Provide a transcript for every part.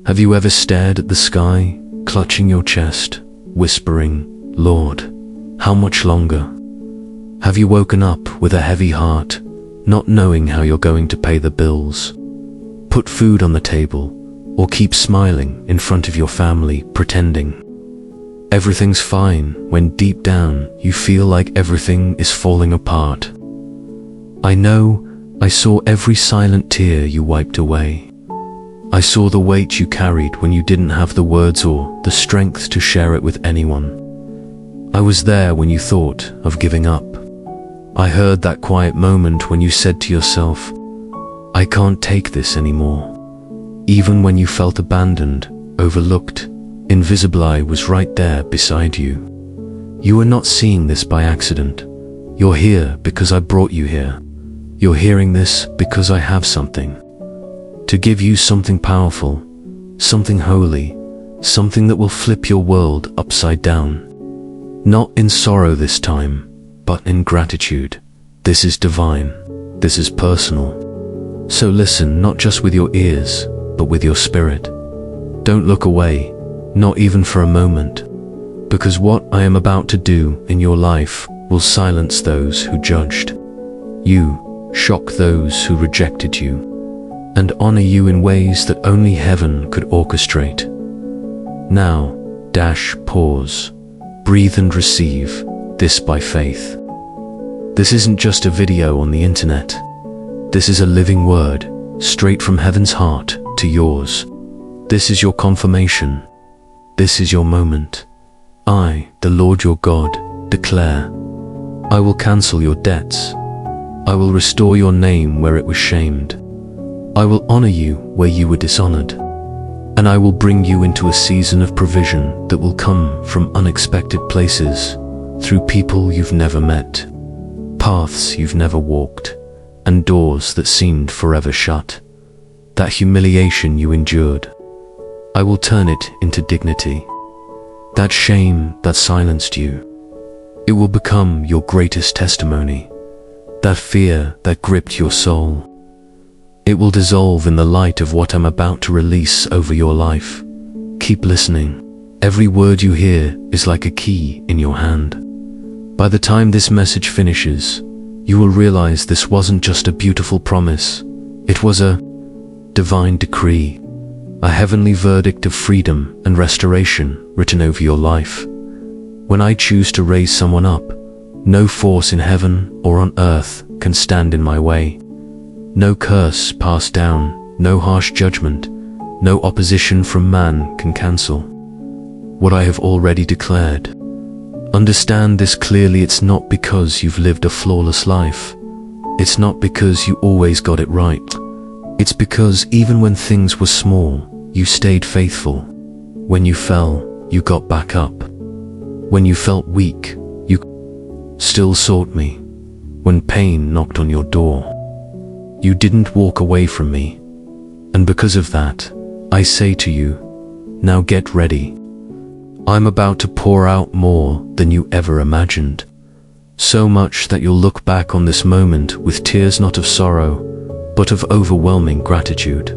Have you ever stared at the sky, clutching your chest, whispering, "Lord, how much longer?" Have you woken up with a heavy heart, not knowing how you're going to pay the bills, put food on the table, or keep smiling in front of your family, pretending everything's fine when deep down you feel like everything is falling apart? I know I saw every silent tear you wiped away. I saw the weight you carried when you didn't have the words or the strength to share it with anyone. I was there when you thought of giving up. I heard that quiet moment when you said to yourself, "I can't take this anymore." Even when you felt abandoned, overlooked, invisible, I was right there beside you. You are not seeing this by accident. You're here because I brought you here. You're hearing this because I have something to give you, something powerful, something holy, something that will flip your world upside down. Not in sorrow this time, but in gratitude. This is divine. This is personal. So listen, not just with your ears, but with your spirit. Don't look away, not even for a moment, because what I am about to do in your life will silence those who judged you, shock those who rejected you, and honor you in ways that only heaven could orchestrate. Now, pause, breathe and receive this by faith. This isn't just a video on the internet. This is a living word, straight from heaven's heart to yours. This is your confirmation. This is your moment. I, the Lord your God, declare, I will cancel your debts. I will restore your name where it was shamed. I will honor you where you were dishonored. And I will bring you into a season of provision that will come from unexpected places, through people you've never met, paths you've never walked, and doors that seemed forever shut. That humiliation you endured, I will turn it into dignity. That shame that silenced you, it will become your greatest testimony. That fear that gripped your soul, it will dissolve in the light of what I'm about to release over your life. Keep listening. Every word you hear is like a key in your hand. By the time this message finishes, you will realize this wasn't just a beautiful promise. It was a divine decree, a heavenly verdict of freedom and restoration written over your life. When I choose to raise someone up, no force in heaven or on earth can stand in my way. No curse passed down, no harsh judgment, no opposition from man can cancel what I have already declared. Understand this clearly. It's not because you've lived a flawless life. It's not because you always got it right. It's because even when things were small, you stayed faithful. When you fell, you got back up. When you felt weak, you still sought me. When pain knocked on your door, you didn't walk away from me. And because of that, I say to you, now get ready. I'm about to pour out more than you ever imagined. So much that you'll look back on this moment with tears not of sorrow, but of overwhelming gratitude.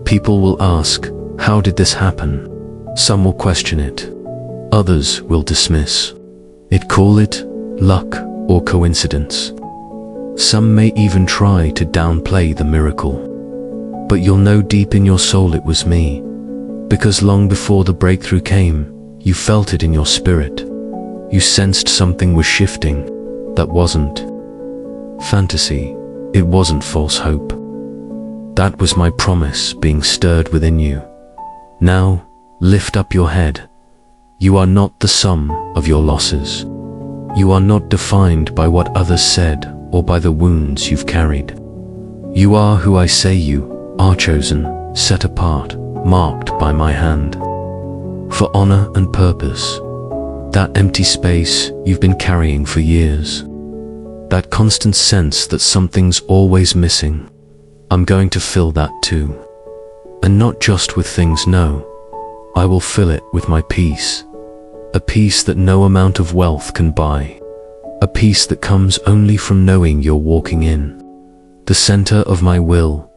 People will ask, how did this happen? Some will question it. Others will dismiss it, call it luck or coincidence. Some may even try to downplay the miracle. But you'll know deep in your soul it was me. Because long before the breakthrough came, you felt it in your spirit. You sensed something was shifting. That wasn't fantasy. It wasn't false hope. That was my promise being stirred within you. Now, lift up your head. You are not the sum of your losses. You are not defined by what others said or by the wounds you've carried. You are who I say you are, chosen, set apart, marked by my hand. For honor and purpose. That empty space you've been carrying for years. That constant sense that something's always missing. I'm going to fill that too. And not just with things, no. I will fill it with my peace. A peace that no amount of wealth can buy. A peace that comes only from knowing you're walking in the center of my will.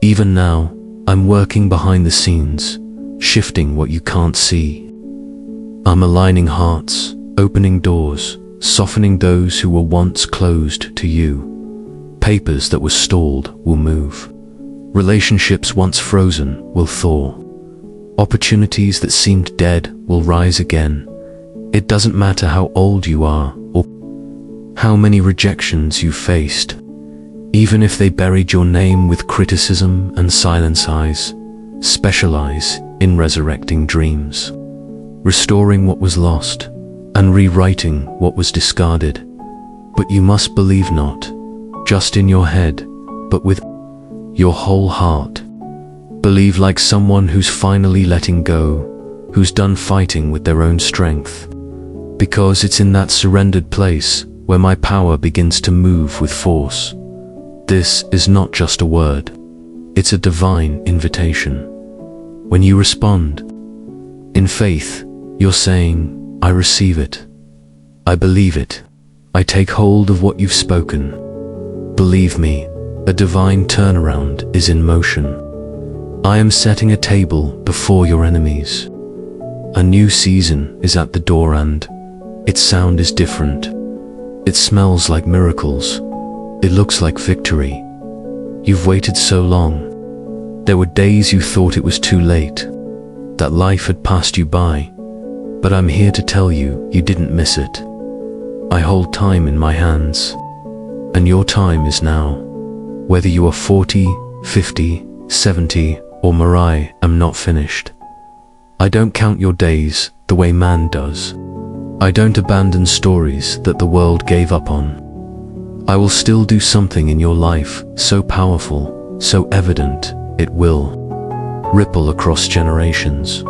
Even now, I'm working behind the scenes, shifting what you can't see. I'm aligning hearts, opening doors, softening those who were once closed to you. Papers that were stalled will move. Relationships once frozen will thaw. Opportunities that seemed dead will rise again. It doesn't matter how old you are or how many rejections you faced. Even if they buried your name with criticism and silence eyes, specialize in resurrecting dreams, restoring what was lost, and rewriting what was discarded. But you must believe not just in your head, but with your whole heart. Believe like someone who's finally letting go, who's done fighting with their own strength. Because it's in that surrendered place where my power begins to move with force. This is not just a word, it's a divine invitation. When you respond in faith, you're saying, I receive it. I believe it. I take hold of what you've spoken. Believe me, a divine turnaround is in motion. I am setting a table before your enemies. A new season is at the door and its sound is different. It smells like miracles. It looks like victory. You've waited so long. There were days you thought it was too late, that life had passed you by. But I'm here to tell you, you didn't miss it. I hold time in my hands, and your time is now. Whether you are 40, 50, 70, or Mariah, I'm not finished. I don't count your days the way man does. I don't abandon stories that the world gave up on. I will still do something in your life so powerful, so evident, it will ripple across generations.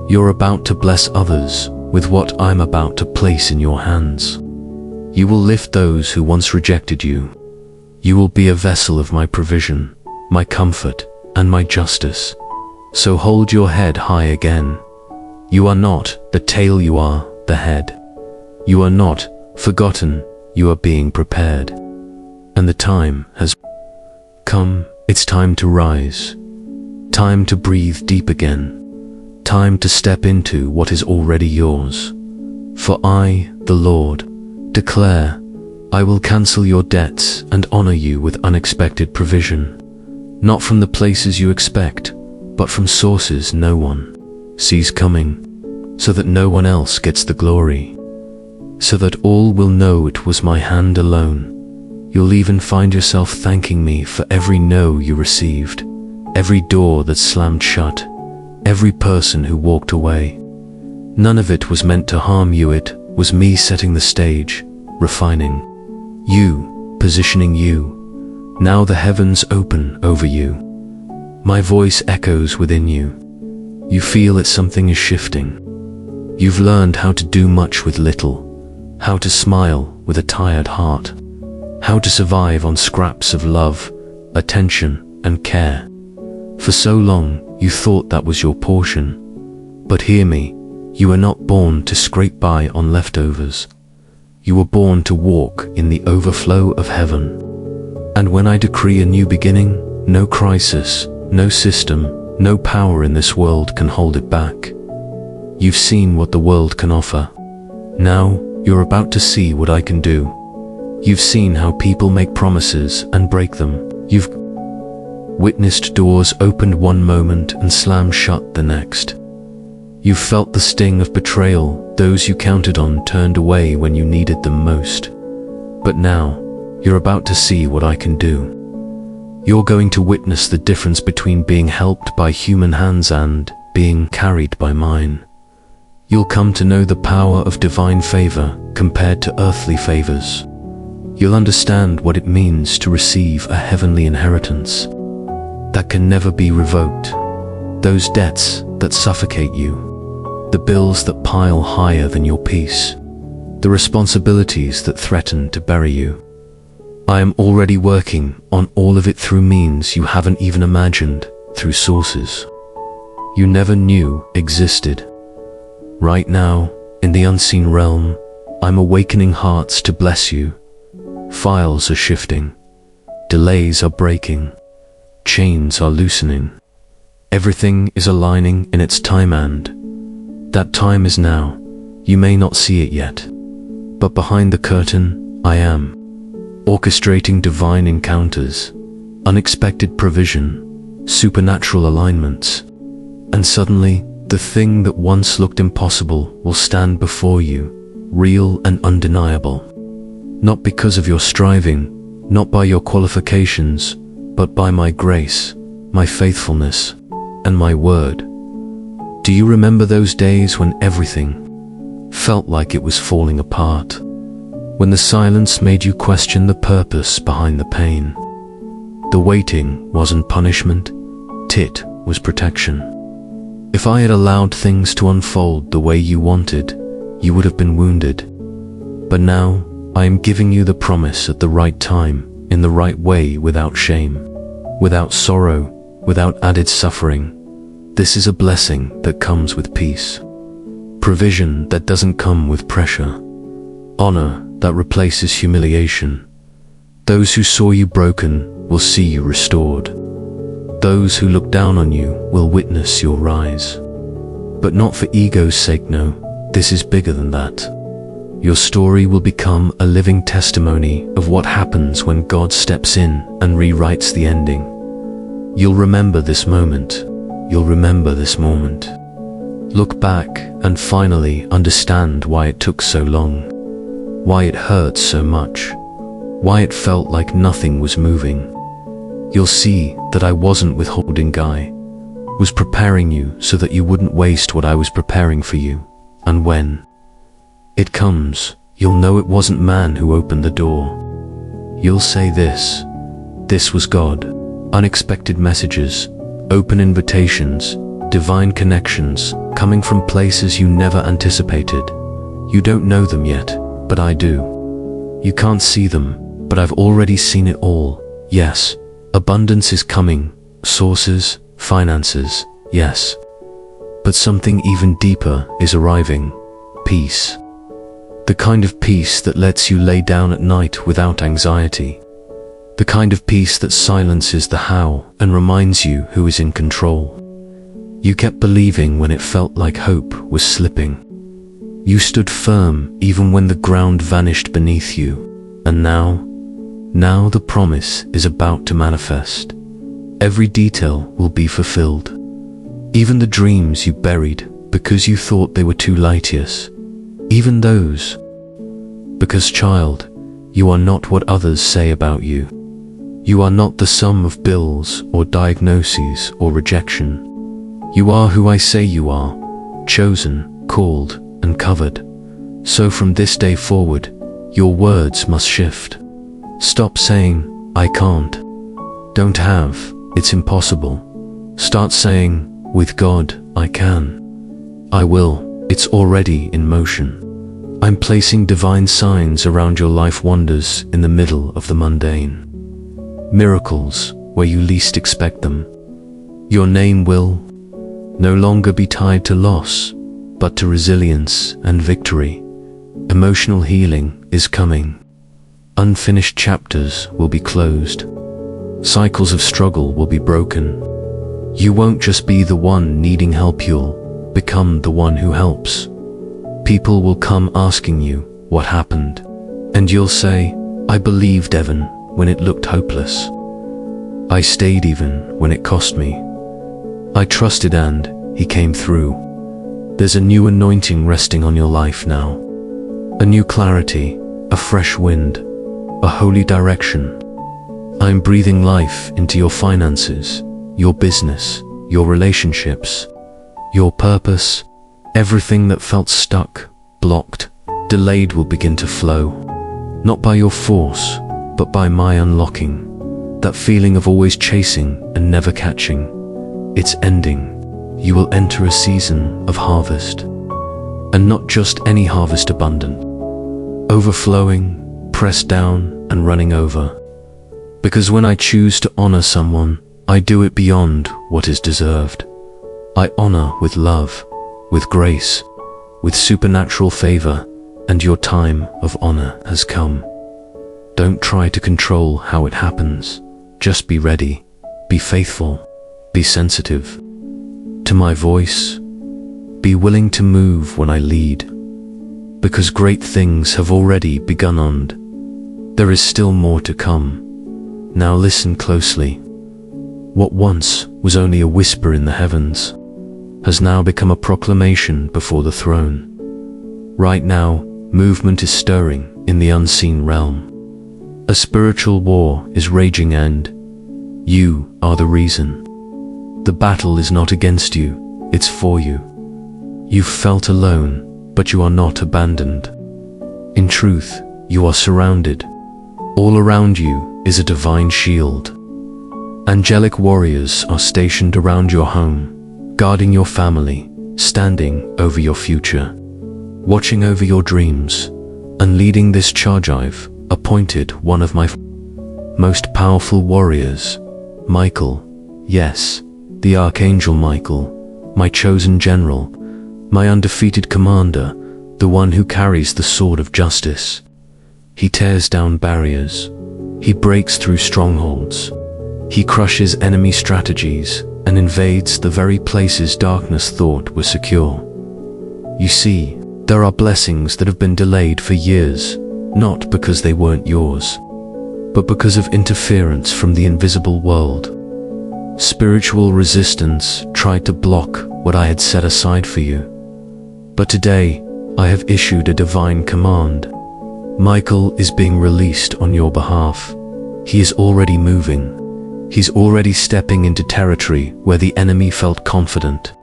You're about to bless others with what I'm about to place in your hands. You will lift those who once rejected you. You will be a vessel of my provision, my comfort, and my justice. So hold your head high again. You are not the tail, you are the head. You are not forgotten, you are being prepared. And the time has come. It's time to rise. Time to breathe deep again. Time to step into what is already yours. For I, the Lord, declare, I will cancel your debts and honor you with unexpected provision. Not from the places you expect, but from sources no one sees coming, so that no one else gets the glory. So that all will know it was my hand alone. You'll even find yourself thanking me for every no you received, every door that slammed shut, every person who walked away. None of it was meant to harm you, it was me setting the stage, refining you, positioning you. Now the heavens open over you. My voice echoes within you. You feel that something is shifting. You've learned how to do much with little, how to smile with a tired heart, how to survive on scraps of love, attention, and care. For so long, you thought that was your portion. But hear me, you were not born to scrape by on leftovers. You were born to walk in the overflow of heaven. And when I decree a new beginning, no crisis, no system, no power in this world can hold it back. You've seen what the world can offer. Now, you're about to see what I can do. You've seen how people make promises and break them. You've witnessed doors opened one moment and slam shut the next. You've felt the sting of betrayal, those you counted on turned away when you needed them most. But now, you're about to see what I can do. You're going to witness the difference between being helped by human hands and being carried by mine. You'll come to know the power of divine favor compared to earthly favors. You'll understand what it means to receive a heavenly inheritance that can never be revoked. Those debts that suffocate you, the bills that pile higher than your peace, the responsibilities that threaten to bury you. I am already working on all of it through means you haven't even imagined, through sources you never knew existed. Right now, in the unseen realm, I'm awakening hearts to bless you. Files are shifting, delays are breaking, chains are loosening. Everything is aligning in its time, and that time is now. You may not see it yet, but behind the curtain, I am orchestrating divine encounters, unexpected provision, supernatural alignments, and suddenly, the thing that once looked impossible will stand before you, real and undeniable. Not because of your striving, not by your qualifications, but by my grace, my faithfulness, and my word. Do you remember those days when everything felt like it was falling apart? When the silence made you question the purpose behind the pain? The waiting wasn't punishment, it was protection. If I had allowed things to unfold the way you wanted, you would have been wounded. But now, I am giving you the promise at the right time, in the right way, without shame, without sorrow, without added suffering. This is a blessing that comes with peace, provision that doesn't come with pressure, honor that replaces humiliation. Those who saw you broken will see you restored. Those who look down on you will witness your rise. But not for ego's sake, no, this is bigger than that. Your story will become a living testimony of what happens when God steps in and rewrites the ending. You'll remember this moment. You'll remember this moment. Look back and finally understand why it took so long, why it hurt so much, why it felt like nothing was moving. You'll see that I wasn't withholding, Guy, was preparing you so that you wouldn't waste what I was preparing for you. And when it comes, you'll know it wasn't man who opened the door. You'll say this was God. Unexpected messages, open invitations, divine connections, coming from places you never anticipated. You don't know them yet, but I do. You can't see them, but I've already seen it all. Yes, abundance is coming, sources, finances, yes. But something even deeper is arriving, peace. The kind of peace that lets you lay down at night without anxiety. The kind of peace that silences the how and reminds you who is in control. You kept believing when it felt like hope was slipping. You stood firm even when the ground vanished beneath you. And now the promise is about to manifest. Every detail will be fulfilled. Even the dreams you buried because you thought they were too lighteous. Even those. Because, child, you are not what others say about you. You are not the sum of bills or diagnoses or rejection. You are who I say you are, chosen, called, and covered. So from this day forward, your words must shift. Stop saying, I can't, don't have, it's impossible. Start saying, with God, I can. I will, it's already in motion. I'm placing divine signs around your life, wonders in the middle of the mundane. Miracles where you least expect them. Your name will no longer be tied to loss, but to resilience and victory. Emotional healing is coming. Unfinished chapters will be closed. Cycles of struggle will be broken. You won't just be the one needing help, you'll become the one who helps. People will come asking you what happened, and you'll say, I believed Evan when it looked hopeless. I stayed even when it cost me. I trusted and he came through. There's a new anointing resting on your life now. A new clarity, a fresh wind, a holy direction. I'm breathing life into your finances, your business, your relationships, your purpose. Everything that felt stuck, blocked, delayed will begin to flow. Not by your force, but by my unlocking. That feeling of always chasing and never catching. It's ending. You will enter a season of harvest. And not just any harvest, abundant. Overflowing, pressed down and running over. Because when I choose to honor someone, I do it beyond what is deserved. I honor with love, with grace, with supernatural favor, and your time of honor has come. Don't try to control how it happens. Just be ready, be faithful, be sensitive. to my voice. Be willing to move when I lead, because great things have already begun and there is still more to come. Now listen closely. What once was only a whisper in the heavens has now become a proclamation before the throne. Right now, movement is stirring in the unseen realm. A spiritual war is raging and you are the reason. The battle is not against you, it's for you. You've felt alone, but you are not abandoned. In truth, you are surrounded. All around you is a divine shield. Angelic warriors are stationed around your home, guarding your family, standing over your future, watching over your dreams, and leading this charge. I've appointed one of my most powerful warriors, Michael. Yes, the Archangel Michael, my chosen general, my undefeated commander, the one who carries the sword of justice. He tears down barriers. He breaks through strongholds. He crushes enemy strategies and invades the very places darkness thought were secure. You see, there are blessings that have been delayed for years, not because they weren't yours, but because of interference from the invisible world. Spiritual resistance tried to block what I had set aside for you. But today, I have issued a divine command. Michael is being released on your behalf. He is already moving. He's already stepping into territory where the enemy felt confident.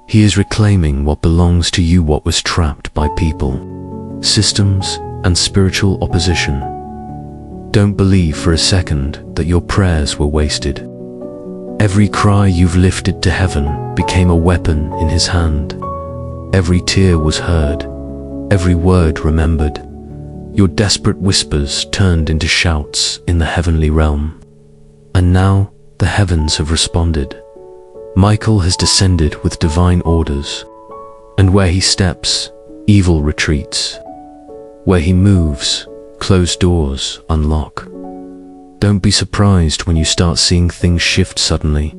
He is reclaiming what belongs to you, what was trapped by people, systems, and spiritual opposition. Don't believe for a second that your prayers were wasted. Every cry you've lifted to heaven became a weapon in his hand. Every tear was heard, every word remembered. Your desperate whispers turned into shouts in the heavenly realm. And now the heavens have responded. Michael has descended with divine orders, and where he steps, evil retreats. Where he moves, closed doors unlock. Don't be surprised when you start seeing things shift suddenly.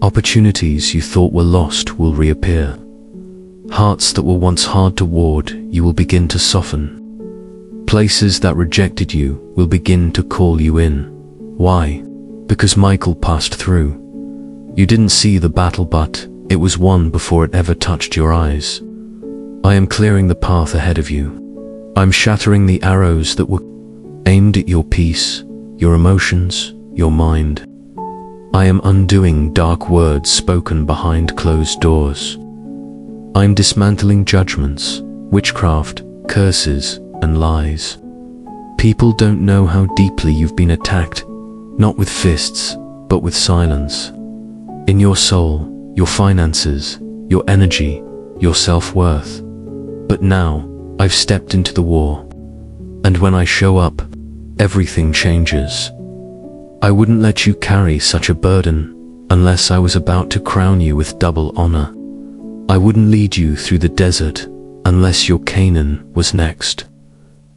Opportunities you thought were lost will reappear. Hearts that were once hard toward you will begin to soften. Places that rejected you will begin to call you in. Why? Because Michael passed through. You didn't see the battle, but it was won before it ever touched your eyes. I am clearing the path ahead of you. I'm shattering the arrows that were aimed at your peace, your emotions, your mind. I am undoing dark words spoken behind closed doors. I'm dismantling judgments, witchcraft, curses, and lies. People don't know how deeply you've been attacked, not with fists, but with silence. In your soul, your finances, your energy, your self-worth. But now, I've stepped into the war. And when I show up, everything changes. I wouldn't let you carry such a burden unless I was about to crown you with double honor. I wouldn't lead you through the desert unless your Canaan was next.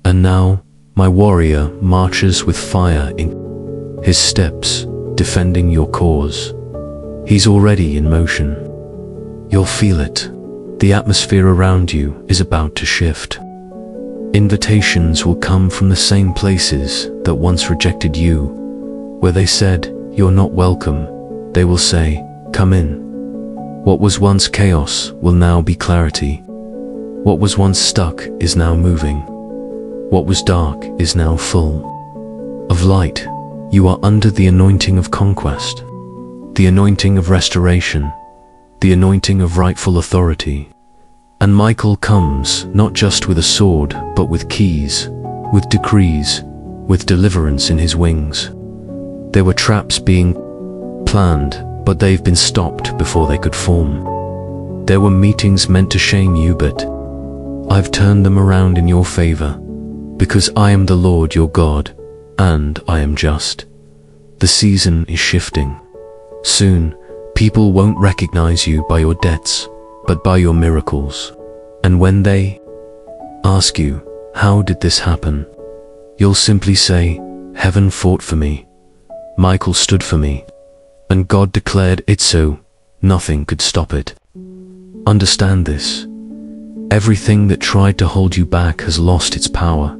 And now, my warrior marches with fire in his steps, defending your cause. He's already in motion. You'll feel it. The atmosphere around you is about to shift. Invitations will come from the same places that once rejected you. Where they said, "You're not welcome," they will say, "Come in." What was once chaos will now be clarity. What was once stuck is now moving. What was dark is now full of light. You are under the anointing of conquest, the anointing of restoration, the anointing of rightful authority. And Michael comes not just with a sword, but with keys, with decrees, with deliverance in his wings. There were traps being planned, but they've been stopped before they could form. There were meetings meant to shame you, but I've turned them around in your favor, because I am the Lord your God, and I am just. The season is shifting. Soon, people won't recognize you by your debts, but by your miracles. And when they ask you, "How did this happen?" you'll simply say, "Heaven fought for me. Michael stood for me. And God declared it so." Nothing could stop it. Understand this. Everything that tried to hold you back has lost its power.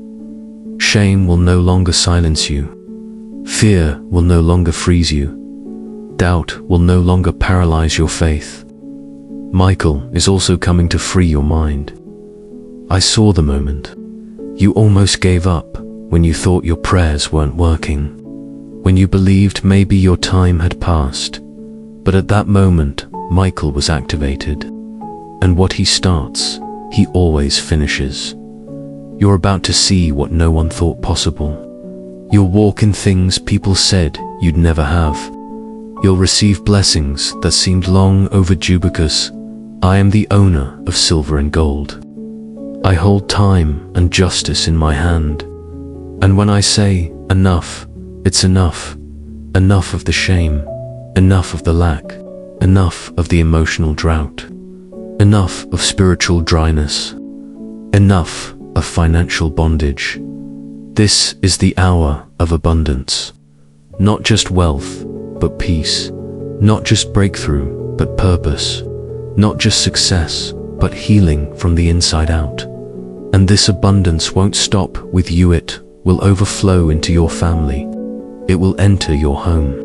Shame will no longer silence you. Fear will no longer freeze you. Doubt will no longer paralyze your faith. Michael is also coming to free your mind. I saw the moment. You almost gave up when you thought your prayers weren't working, when you believed maybe your time had passed. But at that moment, Michael was activated. And what he starts, he always finishes. You're about to see what no one thought possible. You'll walk in things people said you'd never have. You'll receive blessings that seemed long overdue because I am the owner of silver and gold. I hold time and justice in my hand. And when I say enough, it's enough. Enough of the shame, enough of the lack, enough of the emotional drought, enough of spiritual dryness, enough of financial bondage. This is the hour of abundance. Not just wealth, but peace. Not just breakthrough, but purpose. Not just success, but healing from the inside out. And this abundance won't stop with you. It will overflow into your family. It will enter your home.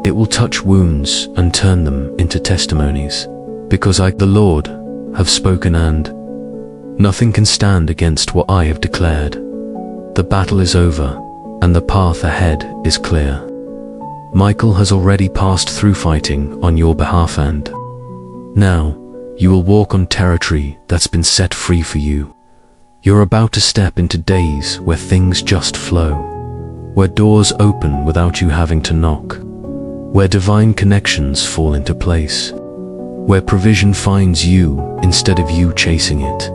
It will touch wounds and turn them into testimonies. Because I, the Lord, have spoken, and nothing can stand against what I have declared. The battle is over, and the path ahead is clear. Michael has already passed through fighting on your behalf, and now you will walk on territory that's been set free for you. You're about to step into days where things just flow, where doors open without you having to knock, where divine connections fall into place, where provision finds you instead of you chasing it,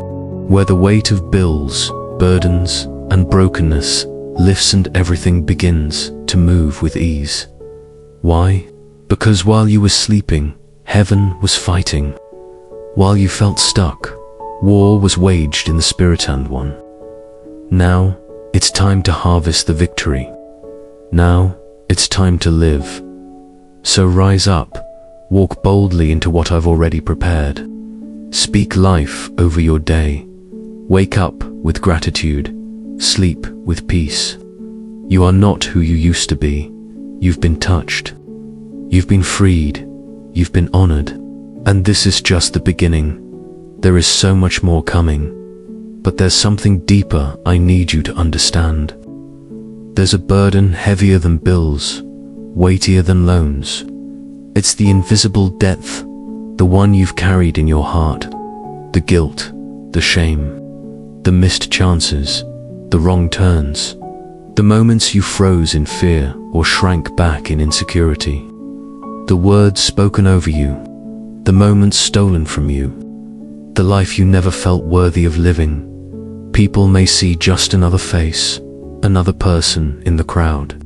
where the weight of bills, burdens, and brokenness lifts and everything begins to move with ease. Why? Because while you were sleeping, heaven was fighting. While you felt stuck, war was waged in the spirit and won. Now, it's time to harvest the victory. Now, it's time to live. So rise up, walk boldly into what I've already prepared. Speak life over your day. Wake up with gratitude. Sleep with peace. You are not who you used to be. You've been touched. You've been freed. You've been honored. And this is just the beginning. There is so much more coming. But there's something deeper I need you to understand. There's a burden heavier than bills, weightier than loans. It's the invisible depth, the one you've carried in your heart. The guilt, the shame, the missed chances, the wrong turns, the moments you froze in fear or shrank back in insecurity, the words spoken over you, the moments stolen from you, the life you never felt worthy of living. People may see just another face, another person in the crowd,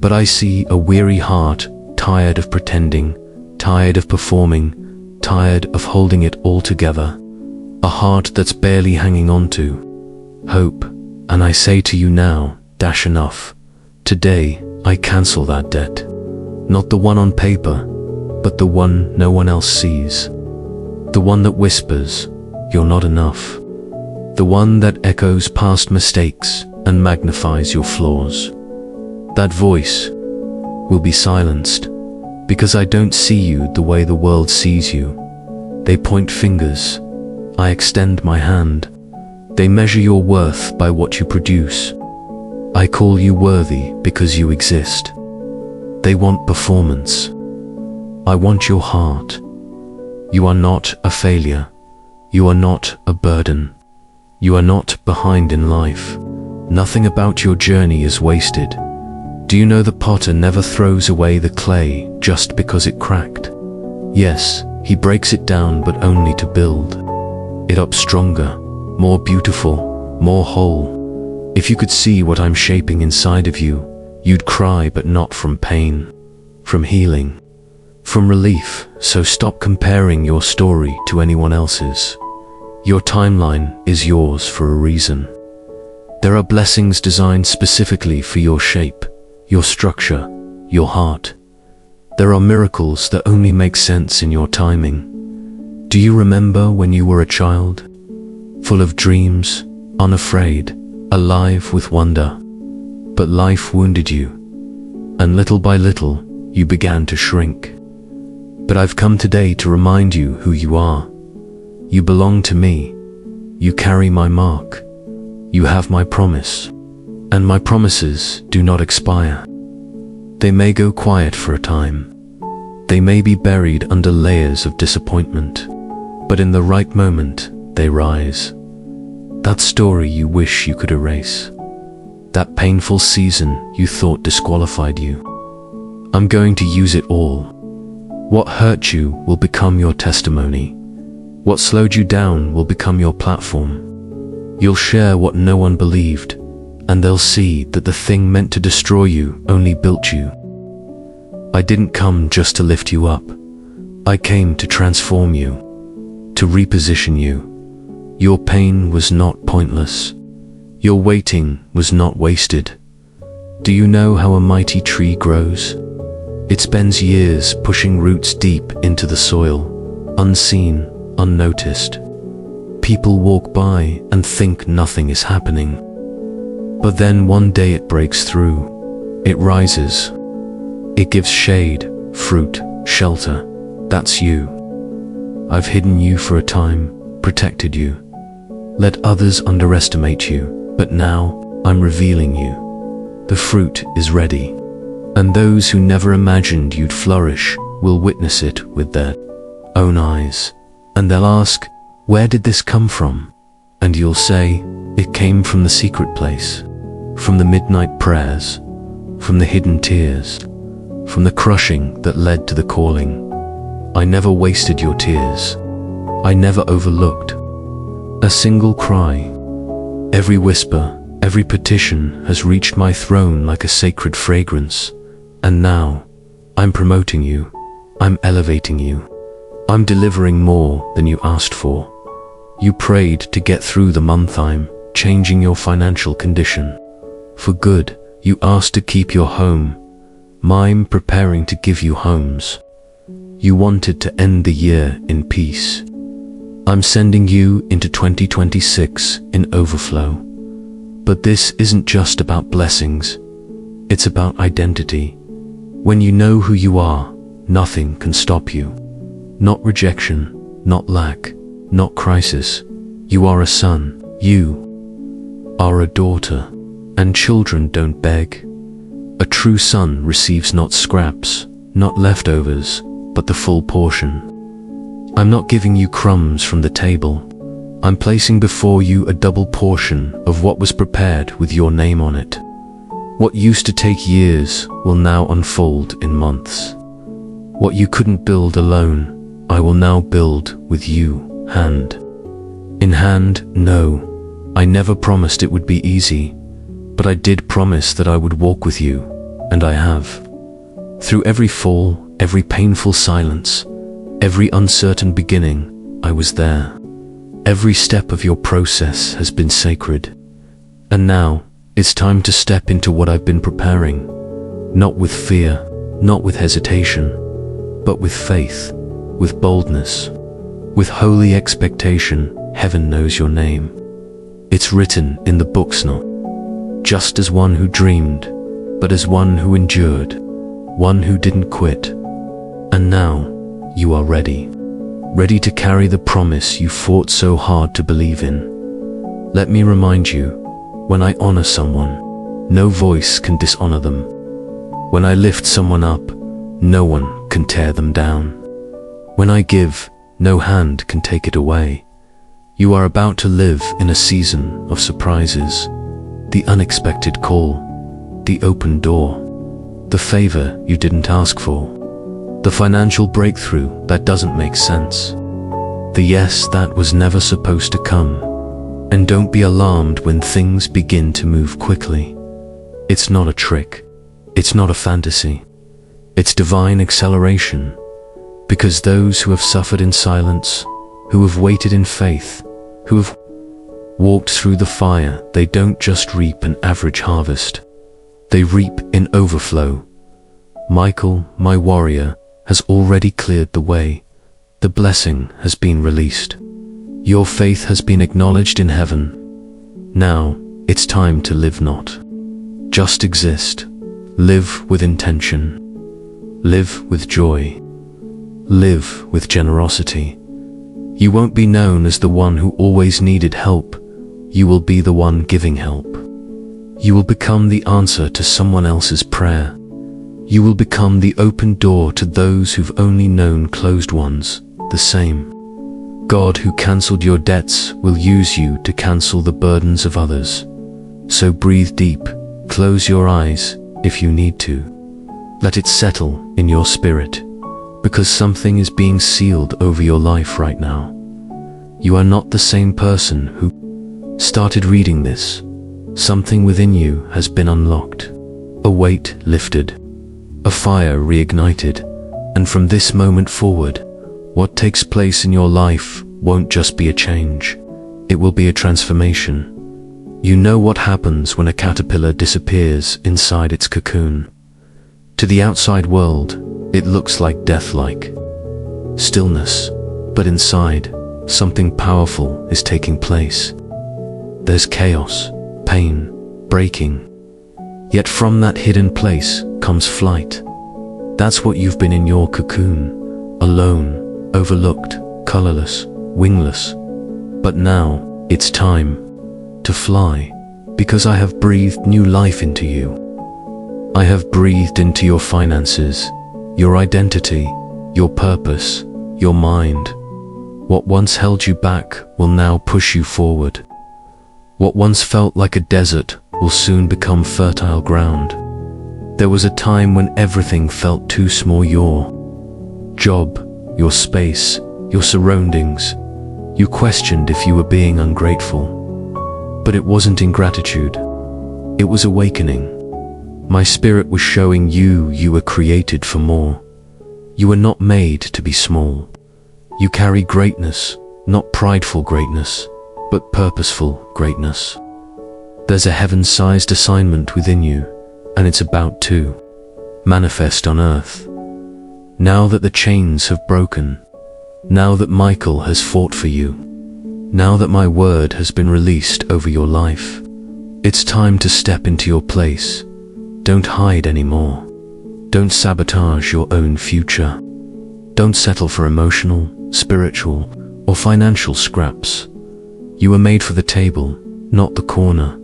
but I see a weary heart, tired of pretending, tired of performing, tired of holding it all together, a heart that's barely hanging on to hope. And I say to you now, enough. Today, I cancel that debt. Not the one on paper, but the one no one else sees. The one that whispers, you're not enough. The one that echoes past mistakes and magnifies your flaws. That voice will be silenced, because I don't see you the way the world sees you. They point fingers. I extend my hand. They measure your worth by what you produce. I call you worthy because you exist. They want performance. I want your heart. You are not a failure. You are not a burden. You are not behind in life. Nothing about your journey is wasted. Do you know the potter never throws away the clay just because it cracked? Yes, he breaks it down, but only to build it up stronger, more beautiful, more whole. If you could see what I'm shaping inside of you, you'd cry, but not from pain, from healing, from relief. So stop comparing your story to anyone else's. Your timeline is yours for a reason. There are blessings designed specifically for your shape, your structure, your heart. There are miracles that only make sense in your timing. Do you remember when you were a child? Full of dreams, unafraid, alive with wonder. But life wounded you, and little by little, you began to shrink. But I've come today to remind you who you are. You belong to me. You carry my mark. You have my promise. And my promises do not expire. They may go quiet for a time. They may be buried under layers of disappointment. But in the right moment, they rise. That story you wish you could erase. That painful season you thought disqualified you. I'm going to use it all. What hurt you will become your testimony. What slowed you down will become your platform. You'll share what no one believed, and they'll see that the thing meant to destroy you only built you. I didn't come just to lift you up. I came to transform you, to reposition you. Your pain was not pointless. Your waiting was not wasted. Do you know how a mighty tree grows? It spends years pushing roots deep into the soil, unseen, unnoticed. People walk by and think nothing is happening. But then one day it breaks through. It rises. It gives shade, fruit, shelter. That's you. I've hidden you for a time, protected you. Let others underestimate you, but now I'm revealing you. The fruit is ready, and those who never imagined you'd flourish will witness it with their own eyes. And they'll ask, where did this come from? And you'll say, it came from the secret place, from the midnight prayers, from the hidden tears, from the crushing that led to the calling. I never wasted your tears. I never overlooked a single cry. Every whisper, every petition has reached my throne like a sacred fragrance. And now, I'm promoting you. I'm elevating you. I'm delivering more than you asked for. You prayed to get through the month. I'm changing your financial condition. For good, you asked to keep your home. I'm preparing to give you homes. You wanted to end the year in peace. I'm sending you into 2026 in overflow. But this isn't just about blessings. It's about identity. When you know who you are, nothing can stop you. Not rejection, not lack, not crisis. You are a son. You are a daughter. And children don't beg. A true son receives not scraps, not leftovers, but the full portion. I'm not giving you crumbs from the table. I'm placing before you a double portion of what was prepared with your name on it. What used to take years will now unfold in months. What you couldn't build alone, I will now build with you, hand in hand. No, I never promised it would be easy, but I did promise that I would walk with you, and I have. Through every fall, every painful silence, every uncertain beginning, I was there. Every step of your process has been sacred. And now, it's time to step into what I've been preparing. Not with fear, not with hesitation, but with faith, with boldness, with holy expectation. Heaven knows your name. It's written in the books, not just as one who dreamed, but as one who endured, one who didn't quit. And now, you are ready. Ready to carry the promise you fought so hard to believe in. Let me remind you, when I honor someone, no voice can dishonor them. When I lift someone up, no one can tear them down. When I give, no hand can take it away. You are about to live in a season of surprises. The unexpected call, the open door, the favor you didn't ask for, the financial breakthrough that doesn't make sense, the yes that was never supposed to come. And don't be alarmed when things begin to move quickly. It's not a trick. It's not a fantasy. It's divine acceleration. Because those who have suffered in silence, who have waited in faith, who have walked through the fire, they don't just reap an average harvest. They reap in overflow. Michael, my warrior, has already cleared the way. The blessing has been released. Your faith has been acknowledged in heaven. Now, it's time to live not just exist. Live with intention. Live with joy. Live with generosity. You won't be known as the one who always needed help. You will be the one giving help. You will become the answer to someone else's prayer. You will become the open door to those who've only known closed ones. The same God who cancelled your debts will use you to cancel the burdens of others. So breathe deep, close your eyes if you need to. Let it settle in your spirit, because something is being sealed over your life right now. You are not the same person who started reading this. Something within you has been unlocked, a weight lifted, a fire reignited, and from this moment forward, what takes place in your life won't just be a change, it will be a transformation. You know what happens when a caterpillar disappears inside its cocoon. To the outside world, it looks like death-like stillness, but inside, something powerful is taking place. There's chaos, pain, breaking. Yet from that hidden place comes flight. That's what you've been in your cocoon, alone, overlooked, colorless, wingless. But now, it's time to fly, because I have breathed new life into you. I have breathed into your finances, your identity, your purpose, your mind. What once held you back will now push you forward. What once felt like a desert will soon become fertile ground. There was a time when everything felt too small. Your job, your space, your surroundings. You questioned if you were being ungrateful. But it wasn't ingratitude. It was awakening. My spirit was showing you were created for more. You were not made to be small. You carry greatness, not prideful greatness, but purposeful greatness. There's a heaven-sized assignment within you, and it's about to manifest on earth. Now that the chains have broken, now that Michael has fought for you, now that my word has been released over your life, it's time to step into your place. Don't hide anymore. Don't sabotage your own future. Don't settle for emotional, spiritual, or financial scraps. You were made for the table, not the corner.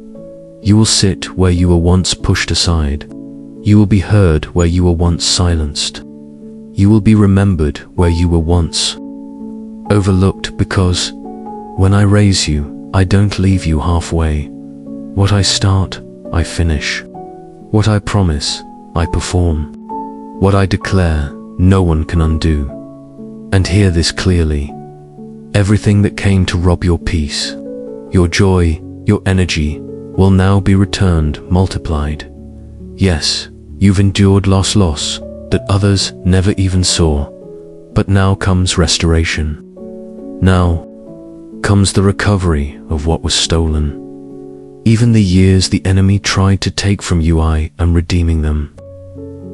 You will sit where you were once pushed aside. You will be heard where you were once silenced. You will be remembered where you were once overlooked, because when I raise you, I don't leave you halfway. What I start, I finish. What I promise, I perform. What I declare, no one can undo. And hear this clearly. Everything that came to rob your peace, your joy, your energy, will now be returned multiplied. Yes, you've endured loss that others never even saw. But now comes restoration. Now comes the recovery of what was stolen. Even the years the enemy tried to take from you, I am redeeming them.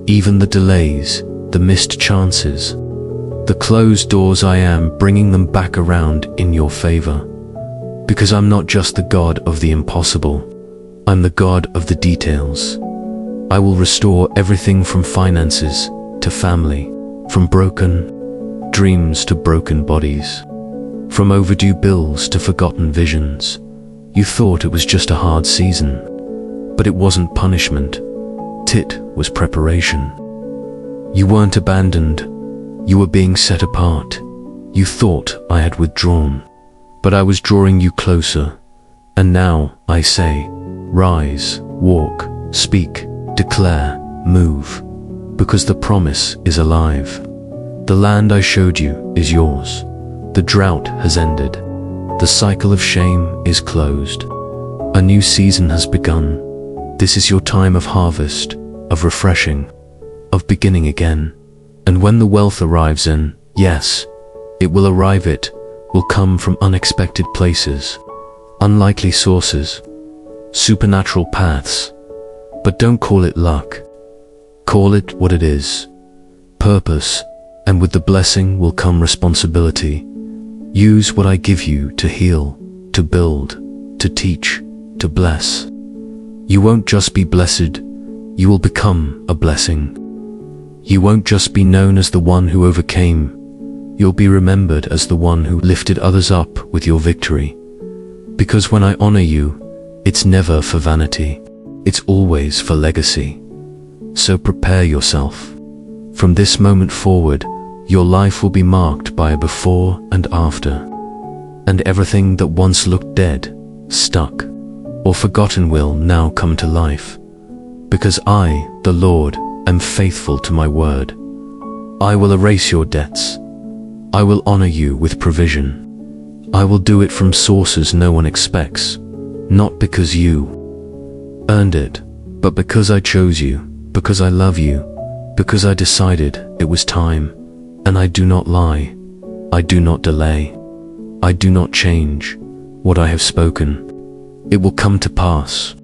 Even the delays, the missed chances, the closed doors, I am bringing them back around in your favor. Because I'm not just the God of the impossible, I'm the God of the details. I will restore everything from finances to family, from broken dreams to broken bodies, from overdue bills to forgotten visions. You thought it was just a hard season, but it wasn't punishment. It was preparation. You weren't abandoned. You were being set apart. You thought I had withdrawn, but I was drawing you closer. And now I say, rise, walk, speak, declare, move, because the promise is alive. The land I showed you is yours. The drought has ended. The cycle of shame is closed. A new season has begun. This is your time of harvest, of refreshing, of beginning again. And when the wealth arrives in, yes, it will arrive, it will come from unexpected places, unlikely sources, supernatural paths. But don't call it luck. Call it what it is, purpose, and with the blessing will come responsibility. Use what I give you to heal, to build, to teach, to bless. You won't just be blessed, you will become a blessing. You won't just be known as the one who overcame, you'll be remembered as the one who lifted others up with your victory. Because when I honor you, it's never for vanity, it's always for legacy. So prepare yourself. From this moment forward, your life will be marked by a before and after. And everything that once looked dead, stuck, or forgotten will now come to life. Because I, the Lord, am faithful to my word. I will erase your debts. I will honor you with provision. I will do it from sources no one expects, not because you earned it, but because I chose you, because I love you, because I decided it was time. And I do not lie, I do not delay, I do not change what I have spoken. It will come to pass.